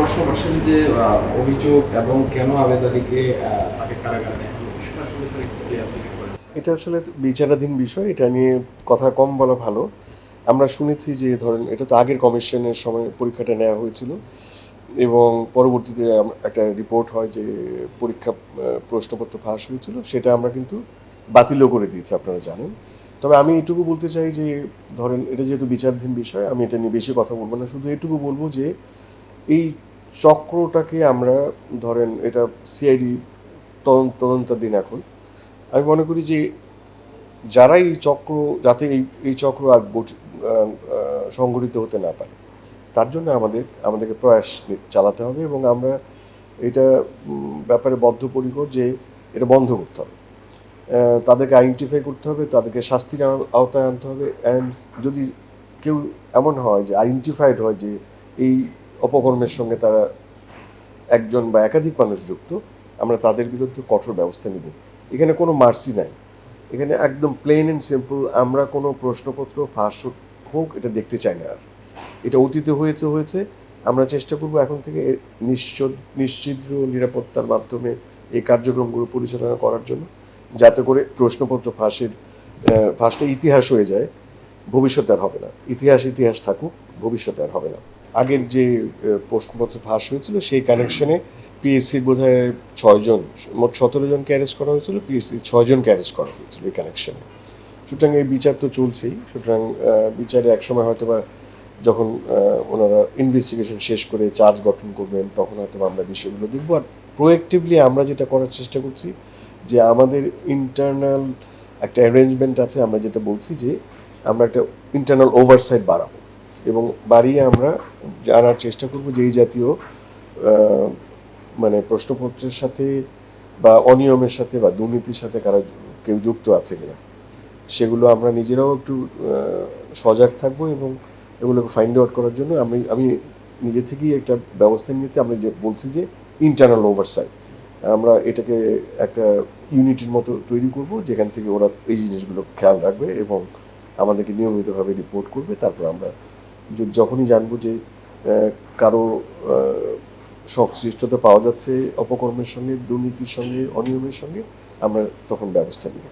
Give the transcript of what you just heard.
প্রশ্ন করছেন যে অভিযোগ এবং কেন আবেদনীকে তাকে কারাগারে নেওয়া হলো, বিষয়টা আসলে স্যার একটু ক্লিয়ার থেকে করেন। এটা আসলে বিচারাধীন বিষয়, এটা নিয়ে কথা কম বলা ভালো। আমরা শুনেছি যে ধরেন এটা তো আগের কমিশনের সময় পরীক্ষাটা নেওয়া হয়েছিল এবং পরবর্তীতে একটা রিপোর্ট হয় যে পরীক্ষা প্রশ্নপত্র ফাঁস হয়েছিল, সেটা আমরা কিন্তু বাতিলও করে দিয়েছি, আপনারা জানেন। তবে আমি এটুকু বলতে চাই যে ধরেন এটা যেহেতু বিচারাধীন বিষয়, আমি এটা নিয়ে বেশি কথা বলবো না, শুধু এটুকু বলবো যে এই চক্রটাকে আমরা ধরেন এটা সিআইডি তদন্তাধীন এখন। আমি মনে করি যে যারা এই চক্র, যাতে এই চক্র আর সংগঠিত হতে না পারে, তার জন্য আমাদেরকে প্রয়াস চালাতে হবে এবং আমরা এটা ব্যাপারে বদ্ধপরিকর যে এটা বন্ধ করতে হবে। তাদেরকে আইডেন্টিফাই করতে হবে, তাদেরকে শাস্তির আওতায় আনতে হবে। অ্যান্ড যদি কেউ এমন হয় যে আইডেন্টিফাইড হয় যে এই অপকর্মের সঙ্গে তারা একজন বা একাধিক মানুষ যুক্ত, আমরা তাদের বিরুদ্ধে কঠোর ব্যবস্থা নিব। এখানে কোনো মার্সি নাই, এখানে একদম প্লেন অ্যান্ড সিম্পল। আমরা কোনো প্রশ্নপত্র ফাঁস হোক এটা দেখতে চাই না আর। এটা অতীতে হয়েছে। আমরা চেষ্টা করব এখন থেকে নিশ্চিদ্র নিরাপত্তার মাধ্যমে এই কার্যক্রমগুলো পরিচালনা করার জন্য, যাতে করে প্রশ্নপত্র ফাঁসটা ইতিহাস হয়ে যায়, ভবিষ্যতে আর হবে না। ইতিহাস থাকুক, ভবিষ্যতে আর হবে না। আগের যে প্রশ্নপত্র ফাঁস হয়েছিল সেই কানেকশনে পিএসসির বোধ হয় 6 জন, মোট 17 জনকে অ্যারেস্ট করা হয়েছিল, পিএসসি 6 জনকে অ্যারেস্ট করা হয়েছিল এই কানেকশনে। সুতরাং এই বিচার তো চলছেই। সুতরাং বিচারে একসময় হয়তো বা যখন ওনারা ইনভেস্টিগেশন শেষ করে চার্জ গঠন করবেন, তখন হয়তো আমরা বিষয়গুলো দেখব। আর প্রোয়েক্টিভলি আমরা যেটা করার চেষ্টা করছি যে আমাদের ইন্টারনাল একটা অ্যারেঞ্জমেন্ট আছে, আমরা যেটা বলছি যে আমরা একটা ইন্টারনাল ওভারসাইট বাড়াবো এবং বাড়িয়ে আমরা জানার চেষ্টা করব যে এই জাতীয় মানে প্রশ্নপত্রের সাথে বা অনিয়মের সাথে বা দুর্নীতির সাথে কেউ যুক্ত আছে কিনা, সেগুলো আমরা নিজেরাও একটু সজাগ থাকবো এবং এগুলোকে ফাইন্ড আউট করার জন্য আমি নিজে থেকেই একটা ব্যবস্থা নিয়েছি। আমরা যে বলছি যে ইন্টারনাল ওভারসাইট, আমরা এটাকে একটা ইউনিটের মতো তৈরি করব, যেখান থেকে ওরা এই জিনিসগুলো খেয়াল রাখবে এবং আমাদেরকে নিয়মিতভাবে রিপোর্ট করবে। তারপর আমরা যখনই জানবো যে কারো সংশ্লিষ্টতা পাওয়া যাচ্ছে অপকর্মের সঙ্গে, দুর্নীতির সঙ্গে, অনিয়মের সঙ্গে, আমরা তখন ব্যবস্থা নিব।